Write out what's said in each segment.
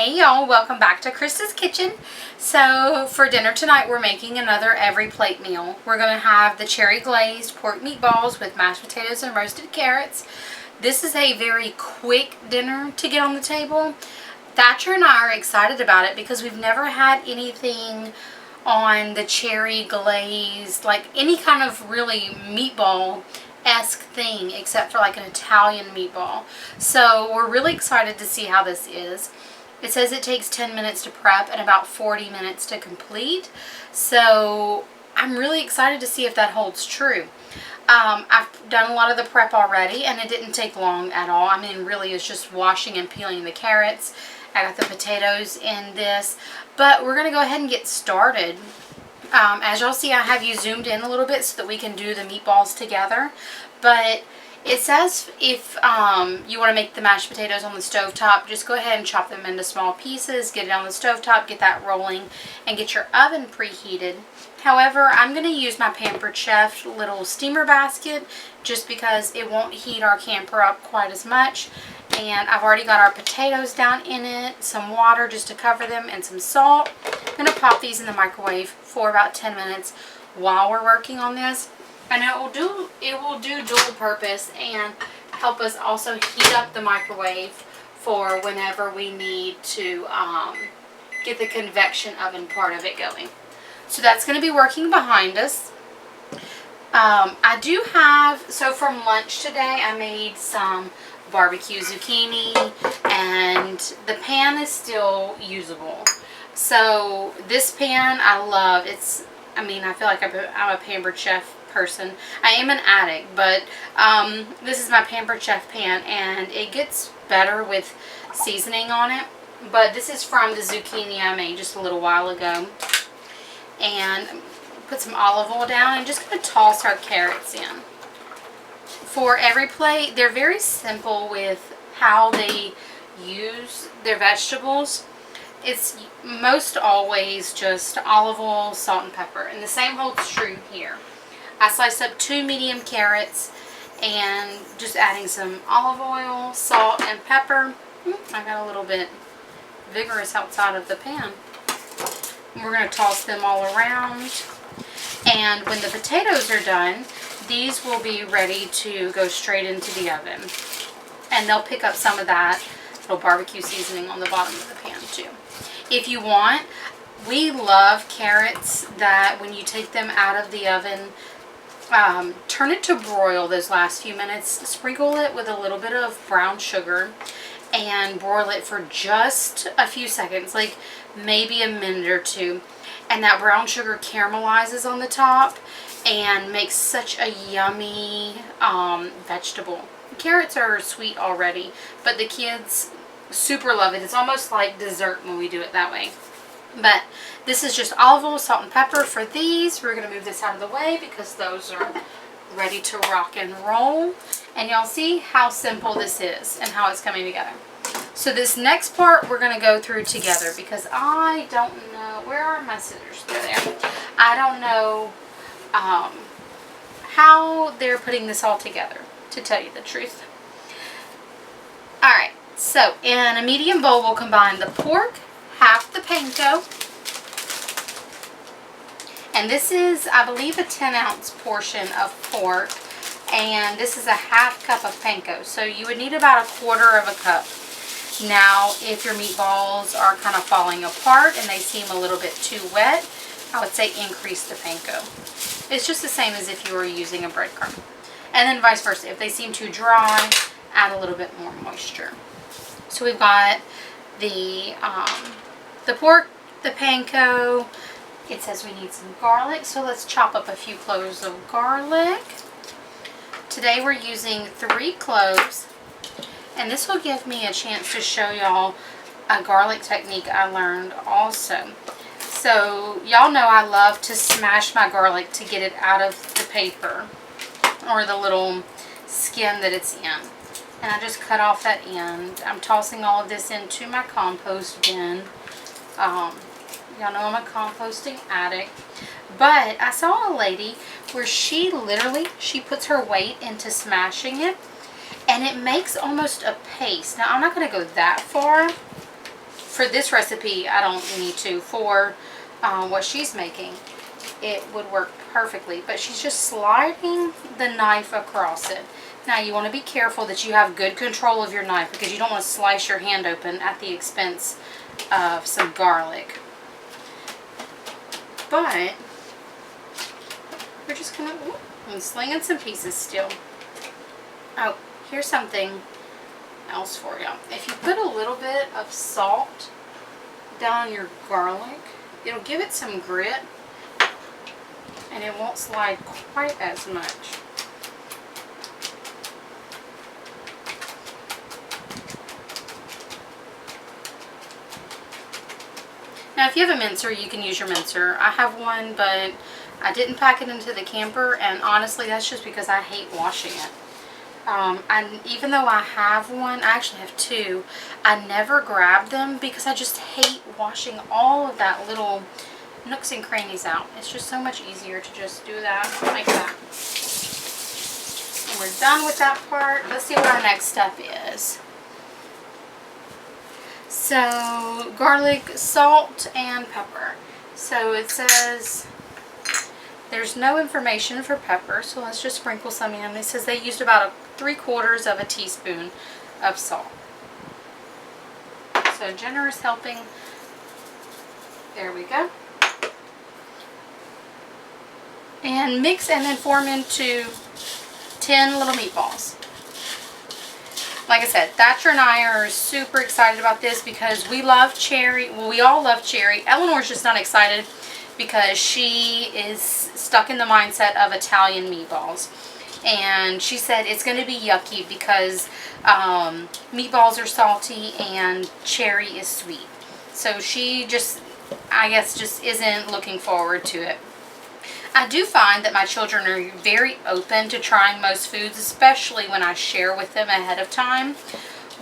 Hey y'all, welcome back to Krista's Kitchen. So for dinner tonight we're making another every plate meal. We're going to have the cherry glazed pork meatballs with mashed potatoes and roasted carrots. This is a very quick dinner to get on the table. Thatcher and I are excited about it because we've never had anything on the cherry glazed, like any kind of really meatball-esque thing except for like an Italian meatball. So we're really excited to see how this is. It says it takes 10 minutes to prep and about 40 minutes to complete. So I'm really excited to see if that holds true. I've done a lot of the prep already and it didn't take long at all. I mean, really it's just washing and peeling the carrots. I got the potatoes in this. But we're going to go ahead and get started. As y'all see, I have you zoomed in a little bit so that we can do the meatballs together. But it says if you want to make the mashed potatoes on the stovetop, just go ahead and chop them into small pieces, get it on the stovetop, get that rolling, and get your oven preheated. However, I'm going to use my Pampered Chef little steamer basket just because it won't heat our camper up quite as much. And I've already got our potatoes down in it, some water just to cover them, and some salt. I'm going to pop these in the microwave for about 10 minutes while we're working on this. And it will do dual purpose and help us also heat up the microwave for whenever we need to get the convection oven part of it going. So that's going to be working behind us. I do have, so from lunch today I made some barbecue zucchini and the pan is still usable. So this pan I love. I feel like I'm a Pampered Chef person. I am an addict, but this is my Pampered Chef pan and it gets better with seasoning on it. But this is from the zucchini I made just a little while ago. And put some olive oil down and just going to toss our carrots in. For every plate, they're very simple with how they use their vegetables. It's most always just olive oil, salt, and pepper. And the same holds true here. I sliced up 2 medium carrots and just adding some olive oil, salt, and pepper. I got a little bit vigorous outside of the pan. We're going to toss them all around. And when the potatoes are done, these will be ready to go straight into the oven. And they'll pick up some of that little barbecue seasoning on the bottom of the pan too. If you want, we love carrots that when you take them out of the oven, turn it to broil those last few minutes. Sprinkle it with a little bit of brown sugar and broil it for just a few seconds, like maybe a minute or two. And that brown sugar caramelizes on the top and makes such a yummy vegetable. Carrots are sweet already, but the kids super love it. It's almost like dessert when we do it that way. But this is just olive oil, salt, and pepper for these. We're going to move this out of the way because those are ready to rock and roll. And y'all see how simple this is and how it's coming together. So this next part we're going to go through together because I don't know, where are my scissors? They're there. I don't know how they're putting this all together, to tell you the truth. Alright, so in a medium bowl we'll combine the pork, half the panko, and this is, I believe, a 10-ounce portion of pork, and this is a half cup of panko, so you would need about a quarter of a cup. Now, if your meatballs are kind of falling apart and they seem a little bit too wet, I would say increase the panko. It's just the same as if you were using a breadcrumb. And then vice versa. If they seem too dry, add a little bit more moisture. So we've got the pork, the panko. It says we need some garlic, so let's chop up a few cloves of garlic. Today we're using 3 cloves. And this will give me a chance to show y'all a garlic technique I learned also. So y'all know I love to smash my garlic to get it out of the paper or the little skin that it's in. And I just cut off that end. I'm tossing all of this into my compost bin. Y'all know I'm a composting addict. But I saw a lady where she puts her weight into smashing it. And it makes almost a paste. Now, I'm not going to go that far. for this recipe, I don't need to. For what she's making, it would work perfectly. But she's just sliding the knife across it. Now you want to be careful that you have good control of your knife, because you don't want to slice your hand open at the expense of some garlic. But we're just gonna, I'm slinging some pieces still. Oh, here's something else for you. If you put a little bit of salt down your garlic, it'll give it some grit and it won't slide quite as much. Now if you have a mincer, you can use your mincer. I have one, but I didn't pack it into the camper, and honestly that's just because I hate washing it. And even though I have one, I actually have two, I never grab them because I just hate washing all of that little nooks and crannies out. It's just so much easier to just do that like that. And we're done with that part. Let's see what our next step is. So, garlic, salt, and pepper. So it says there's no information for pepper, so let's just sprinkle some in. It says they used about 3/4 of a teaspoon of salt. So generous helping. There we go. And mix and then form into 10 little meatballs. Like I said, Thatcher and I are super excited about this because we love cherry. Well, we all love cherry. Eleanor's just not excited because she is stuck in the mindset of Italian meatballs. And she said it's going to be yucky because meatballs are salty and cherry is sweet. So she just, I guess, just isn't looking forward to it. I do find that my children are very open to trying most foods, especially when I share with them ahead of time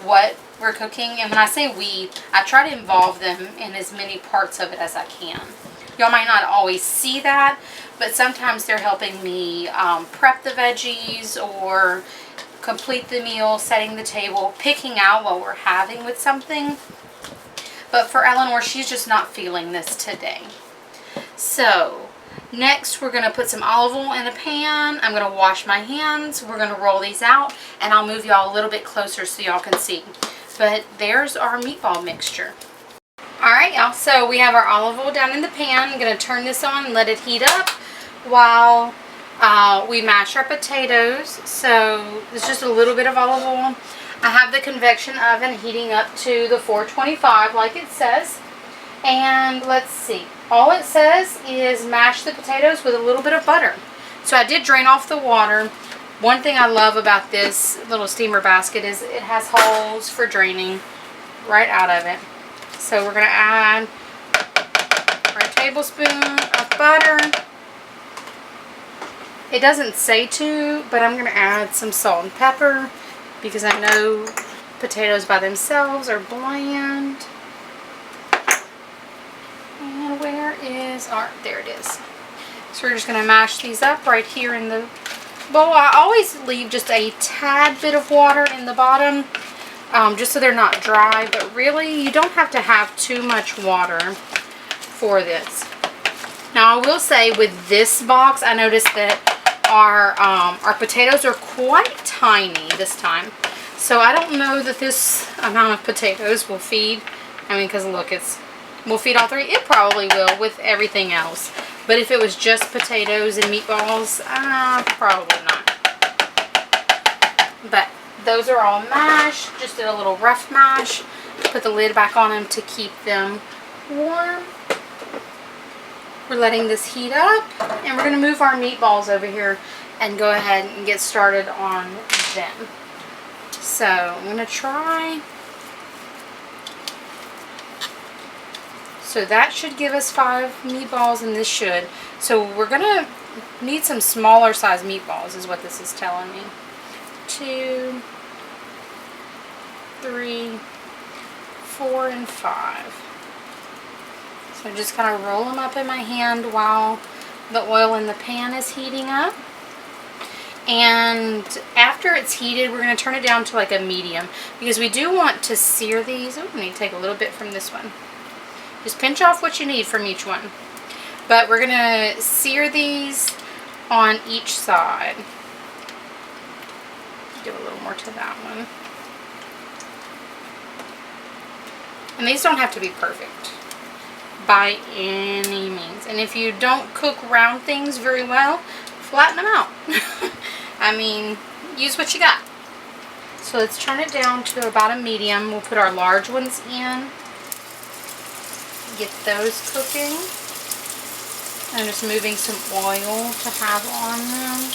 what we're cooking. And when I say we, I try to involve them in as many parts of it as I can. Y'all might not always see that, but sometimes they're helping me prep the veggies or complete the meal, setting the table, picking out what we're having with something. But for Eleanor, she's just not feeling this today. So next, we're going to put some olive oil in a pan. I'm going to wash my hands. We're going to roll these out, and I'll move y'all a little bit closer so y'all can see. But there's our meatball mixture. Alright, y'all, so we have our olive oil down in the pan. I'm going to turn this on and let it heat up while we mash our potatoes. So it's just a little bit of olive oil. I have the convection oven heating up to the 425 like it says. And let's see. All it says is mash the potatoes with a little bit of butter. So I did drain off the water. One thing I love about this little steamer basket is it has holes for draining right out of it. So we're going to add our tablespoon of butter. It doesn't say to, but I'm going to add some salt and pepper because I know potatoes by themselves are bland. And where is our, there it is. So we're just going to mash these up right here in the bowl. I always leave just a tad bit of water in the bottom, just so they're not dry, but really you don't have to have too much water for this. Now I will say with this box, I noticed that our potatoes are quite tiny this time. So I don't know that this amount of potatoes will feed. I mean, because look, we'll feed all three. It probably will with everything else. But if it was just potatoes and meatballs, probably not. But those are all mashed. Just did a little rough mash. Put the lid back on them to keep them warm. We're letting this heat up. And we're going to move our meatballs over here and go ahead and get started on them. So I'm going to try. So that should give us 5 meatballs, and this should. So we're going to need some smaller size meatballs is what this is telling me. 2, 3, 4, and 5. So just kind of roll them up in my hand while the oil in the pan is heating up. And after it's heated, we're going to turn it down to like a medium because we do want to sear these. Oh, I need to take a little bit from this one. Just pinch off what you need from each one. But we're going to sear these on each side. Give a little more to that one. And these don't have to be perfect by any means. And if you don't cook round things very well, flatten them out. I mean, use what you got. So let's turn it down to about a medium. We'll put our large ones in. Get those cooking. I'm just moving some oil to have on them.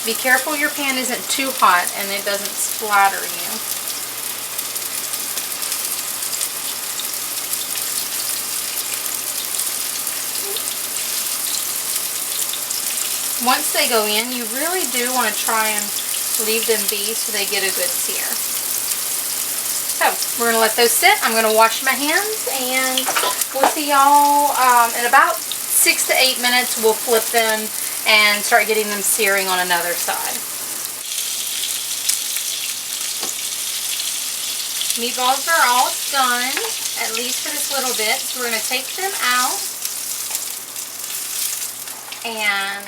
Be careful your pan isn't too hot and it doesn't splatter you. Once they go in, you really do want to try and leave them be so they get a good sear. So, we're going to let those sit. I'm going to wash my hands, and we'll see y'all in about 6 to 8 minutes. We'll flip them and start getting them searing on another side. Meatballs are all done, at least for this little bit. So we're going to take them out. And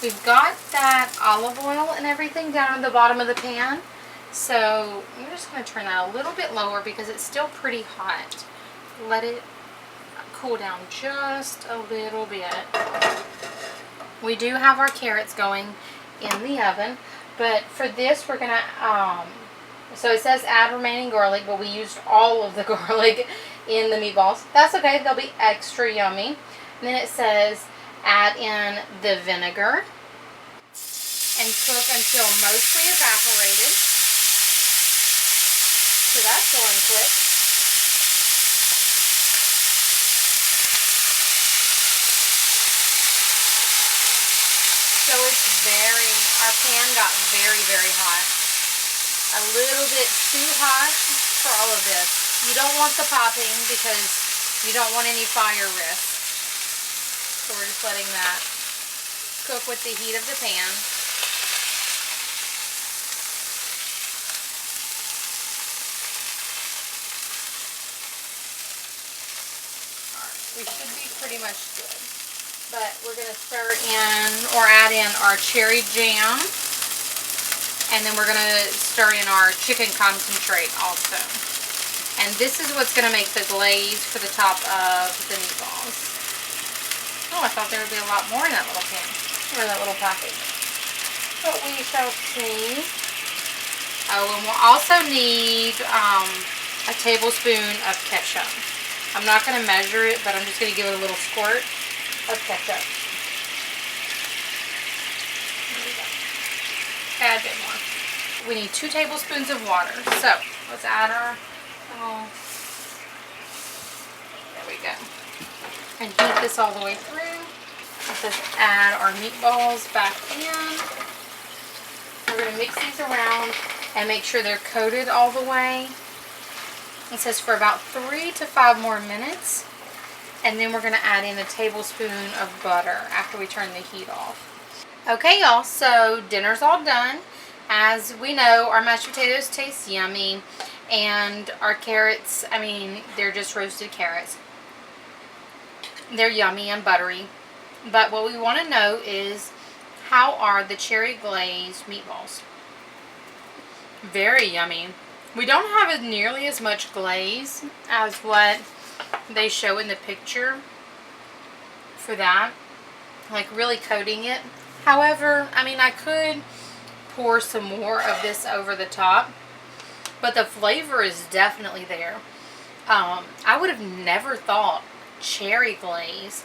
we've got that olive oil and everything down at the bottom of the pan. So I'm just going to turn that a little bit lower because it's still pretty hot. Let it cool down just a little bit. We do have our carrots going in the oven, but for this we're going to, so it says add remaining garlic, but we used all of the garlic in the meatballs. That's okay, they'll be extra yummy. And then it says add in the vinegar and cook until mostly evaporated. So that's going quick. So it's our pan got very, very hot. A little bit too hot for all of this. You don't want the popping because you don't want any fire risk. So we're just letting that cook with the heat of the pan. Alright, we should be pretty much good. But we're going to stir in or add in our cherry jam. And then we're going to stir in our chicken concentrate also. And this is what's going to make the glaze for the top of the meatballs. Oh, I thought there would be a lot more in that little can, or that little package. But we shall see. Oh, and we'll also need a tablespoon of ketchup. I'm not going to measure it, but I'm just going to give it a little squirt of ketchup. There we go. Add a bit more. We need 2 tablespoons of water. So, let's add our, there we go. And heat this all the way through. Let's just add our meatballs back in. We're going to mix these around and make sure they're coated all the way. It says for about 3 to 5 more minutes. And then we're going to add in a tablespoon of butter after we turn the heat off. Okay, y'all, so dinner's all done. As we know, our mashed potatoes taste yummy. And our carrots, I mean, they're just roasted carrots. They're yummy and buttery. But what we want to know is, how are the cherry glazed meatballs? Very yummy. We don't have nearly as much glaze as what they show in the picture for that. Like really coating it. However, I mean, I could pour some more of this over the top. But the flavor is definitely there. I would have never thought cherry glaze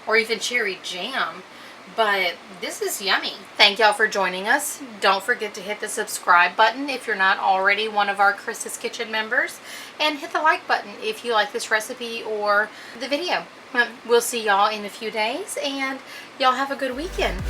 or even cherry jam, but this is yummy. Thank y'all for joining us. Don't forget to hit the subscribe button if you're not already one of our Chris's Kitchen members, and hit the like button if you like this recipe or the video. We'll see y'all in a few days, and y'all have a good weekend.